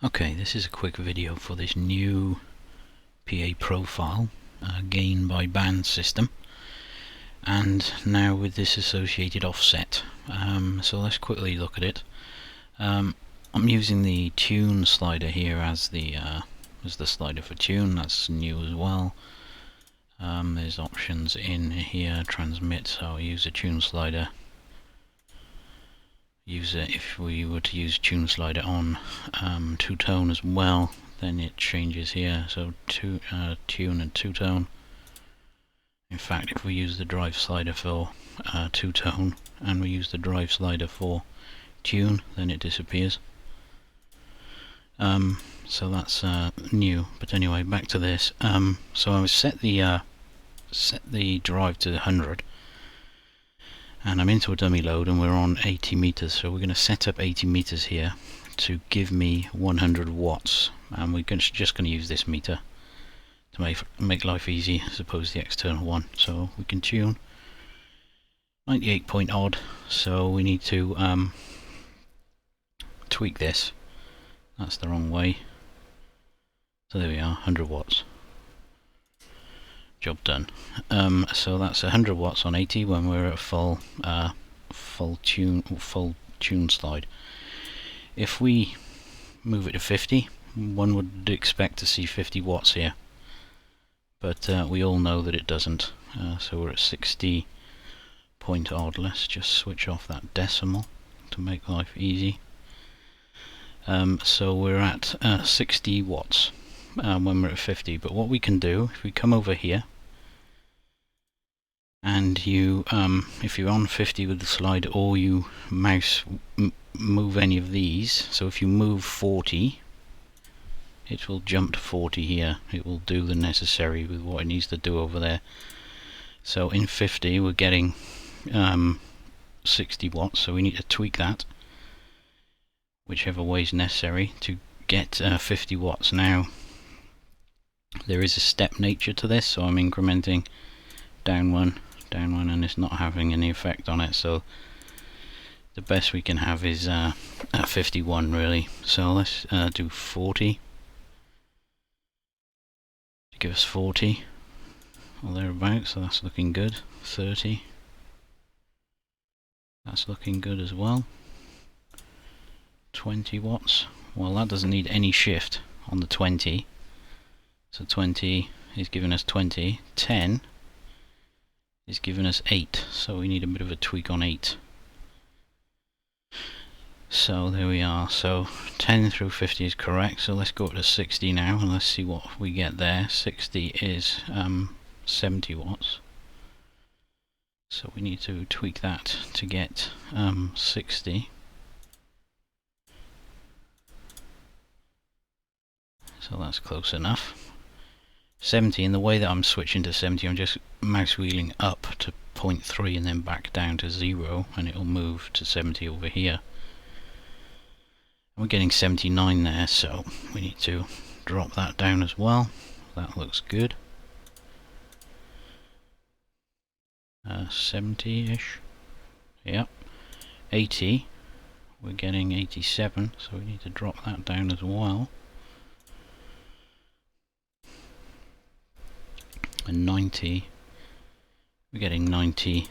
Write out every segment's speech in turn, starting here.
Okay, this is a quick video for this new PA profile gain by band system, and now with this associated offset. So let's quickly look at it. I'm using the tune slider here as the slider for tune. That's new as well. There's options in here, transmit, so I'll use a tune slider. If we were to use tune slider on two-tone as well, then it changes here, so tune and two-tone. In fact, if we use the drive slider for two-tone and we use the drive slider for tune, then it disappears. So that's new. But anyway, back to this. So I set the drive to 100. And I'm into a dummy load and we're on 80 meters, so we're going to set up 80 meters here to give me 100 watts, and we're just going to use this meter to make life easy as opposed to the external one. So we can tune 98 point odd, so we need to tweak this. That's the wrong way, so there we are, 100 watts. Job done. So that's 100 watts on 80 when we're at full tune slide. If we move it to 50, one would expect to see 50 watts here, but we all know that it doesn't. So we're at 60 point odd. Let's just switch off that decimal to make life easy. So we're at 60 watts. When we're at 50, but what we can do, if we come over here and you if you're on 50 with the slide, or you mouse move any of these, so if you move 40, it will jump to 40 here. It will do the necessary with what it needs to do over there. So in 50 we're getting 60 watts, so we need to tweak that whichever way is necessary to get 50 watts. Now there is a step nature to this, so I'm incrementing down one, and it's not having any effect on it, so the best we can have is at 51 really. So let's do 40 to give us 40 or thereabouts, so that's looking good. 30, that's looking good as well. 20 watts, well that doesn't need any shift on the 20. So 20 is giving us 20, 10 is giving us 8, so we need a bit of a tweak on 8. So there we are, so 10 through 50 is correct, so let's go up to 60 now and let's see what we get there. 60 is 70 watts, so we need to tweak that to get 60. So that's close enough. 70, and the way that I'm switching to 70, I'm just mouse wheeling up to 0.3 and then back down to 0, and it'll move to 70 over here. We're getting 79 there, so we need to drop that down as well. That looks good. 70-ish. Yep. 80. We're getting 87, so we need to drop that down as well. And 90, we're getting 90,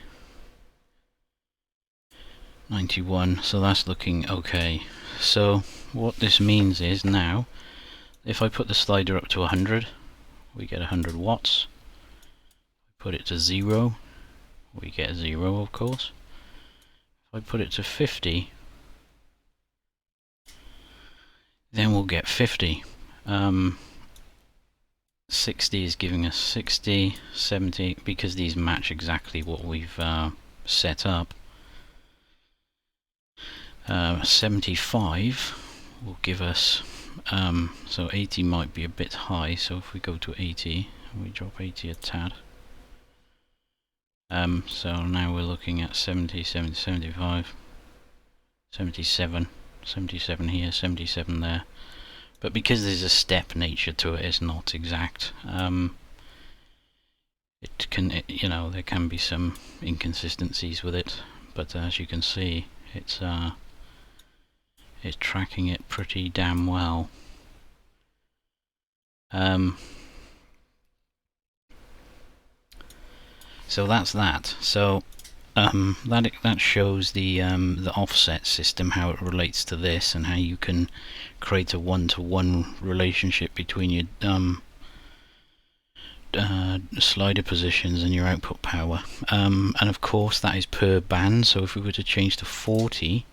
91, so that's looking okay. So what this means is, now if I put the slider up to 100, we get 100 watts. Put it to 0, we get 0 of course. If I put it to 50, then we'll get 50. 60 is giving us 60, 70, because these match exactly what we've set up. 75 will give us, so 80 might be a bit high, so if we go to 80, we drop 80 a tad. So now we're looking at 70, 70, 75, 77, 77 here, 77 there. But because there's a step nature to it, it's not exact. You know, there can be some inconsistencies with it, but as you can see, it's is tracking it pretty damn well. So that's that. So that shows the offset system, how it relates to this, and how you can create a one-to-one relationship between your slider positions and your output power. And of course that is per band. So if we were to change to 40,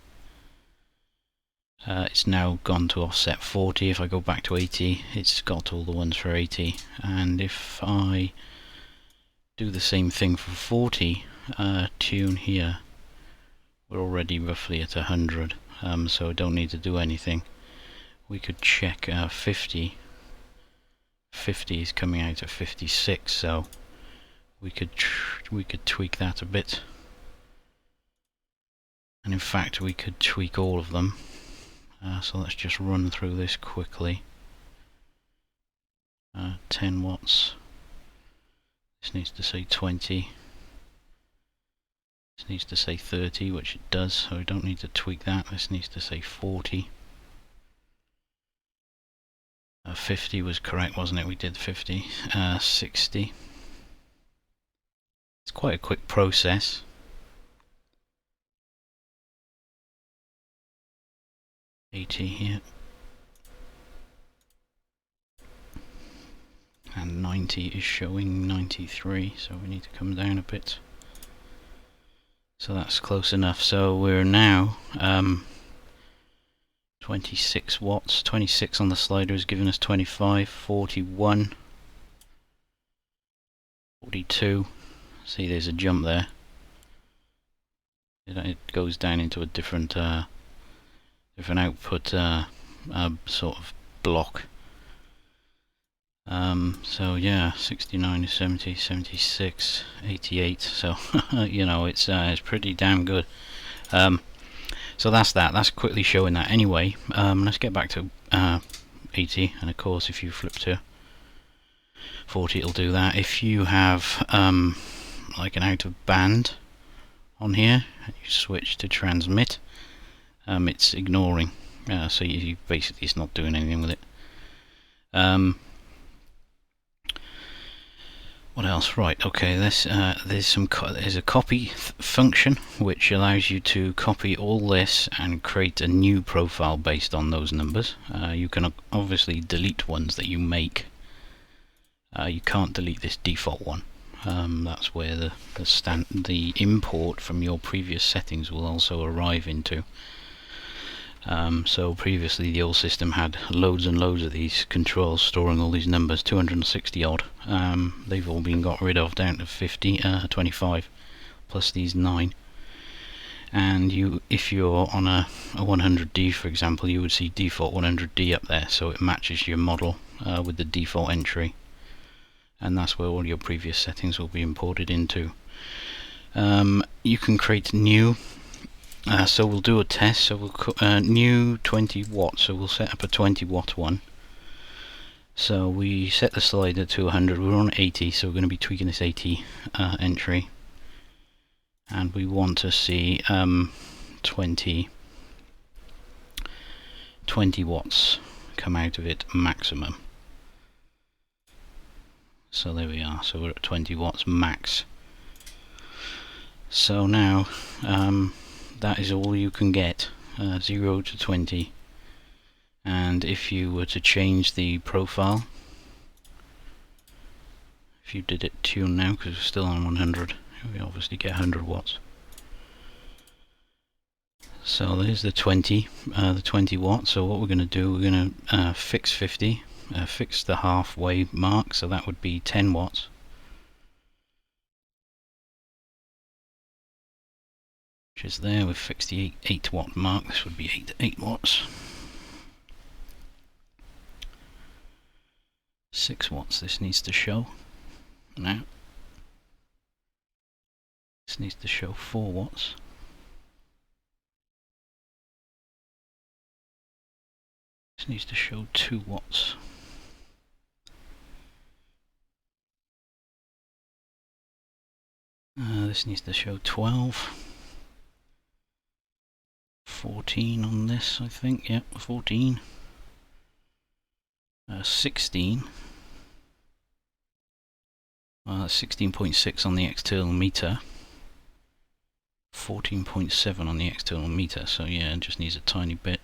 it's now gone to offset 40. If I go back to 80, it's got all the ones for 80. And if I do the same thing for 40 tune here, we're already roughly at 100, so I don't need to do anything. We could check 50. 50 is coming out at 56, so we could tweak that a bit. And in fact we could tweak all of them. So let's just run through this quickly. 10 watts. This needs to say 20. This needs to say 30, which it does, so we don't need to tweak that. This needs to say 40. 50 was correct, wasn't it? We did 50. 60. It's quite a quick process. Here. And 90 is showing 93, so we need to come down a bit. So that's close enough. So we're now 26 watts. 26 on the slider is giving us 25, 41, 42. See, there's a jump there. It goes down into a different output sort of block. So yeah, 69, 70, 76, 88. So you know, it's pretty damn good. So that's that. That's quickly showing that. Anyway, let's get back to 80, and of course, if you flip to 40, it'll do that. If you have like an out of band on here, and you switch to transmit, it's ignoring. So you basically, it's not doing anything with it. What else? Right, okay, there's a copy function which allows you to copy all this and create a new profile based on those numbers. You can obviously delete ones that you make. You can't delete this default one. That's where the import from your previous settings will also arrive into. So previously the old system had loads and loads of these controls storing all these numbers, 260 odd. They've all been got rid of down to 25 plus these 9. And if you're on a 100D, for example, you would see default 100D up there, so it matches your model with the default entry, and that's where all your previous settings will be imported into. You can create new. So we'll do a test. So we'll new 20 watts. So we'll set up a 20 watt one. So we set the slider to 100. We're on 80, so we're going to be tweaking this 80 entry, and we want to see 20 watts come out of it maximum. So there we are. So we're at 20 watts max. So now that is all you can get, 0 to 20. And if you were to change the profile, if you did it tune now, because we're still on 100, we obviously get 100 watts. So there's the 20 watts. So what we're going to do, we're going to fix 50, fix the halfway mark, so that would be 10 watts. Which is there. We've fixed the 8 watt mark. This would be 8 watts. 6 watts this needs to show. Now this needs to show 4 watts. This needs to show 2 watts. This needs to show 12. 14 on this, I think. Yep, 14. 16. 16.6 on the external meter. 14.7 on the external meter. So yeah, it just needs a tiny bit.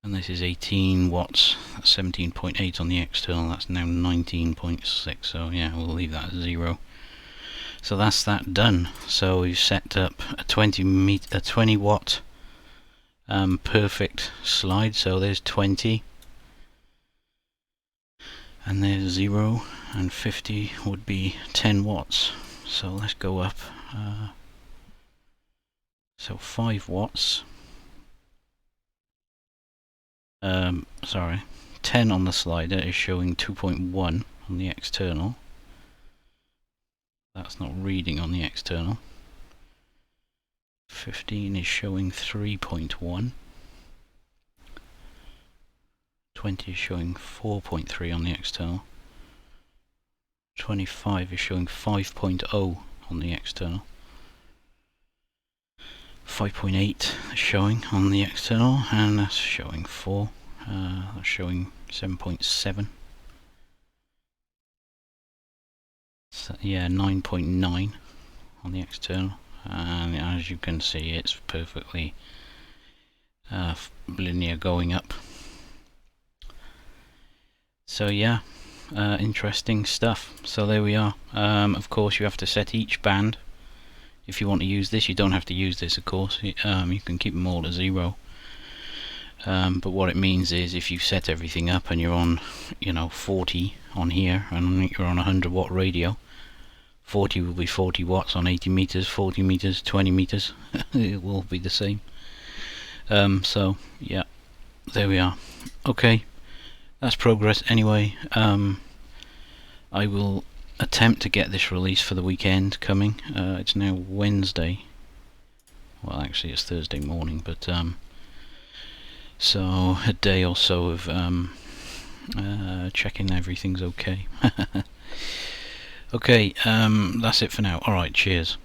And this is 18 watts. That's 17.8 on the external. That's now 19.6. So yeah, we'll leave that at 0. So that's that done. So we've set up a 20 watt perfect slide. So there's 20, and there's 0, and 50 would be 10 watts. So let's go up. So 5 watts. Sorry, 10 on the slider is showing 2.1 on the external. That's not reading on the external. 15 is showing 3.1. 20 is showing 4.3 on the external. 25 is showing 5.0 on the external. 5.8 is showing on the external, and that's showing 4. That's showing 7.7. So, yeah, 9.9 on the external, and as you can see, it's perfectly linear going up. So yeah, interesting stuff. So there we are. Of course, you have to set each band. If you want to use this, you don't have to use this, of course. You can keep them all at 0. But what it means is, if you set everything up and you're on, 40 on here, and you're on a 100 watt radio, 40 will be 40 watts on 80 meters, 40 meters, 20 meters. It will be the same. So yeah, there we are. Okay, that's progress anyway. I will attempt to get this release for the weekend coming. It's now Wednesday. Well, actually it's Thursday morning, but so a day or so of checking everything's okay. Okay, that's it for now. Alright, cheers.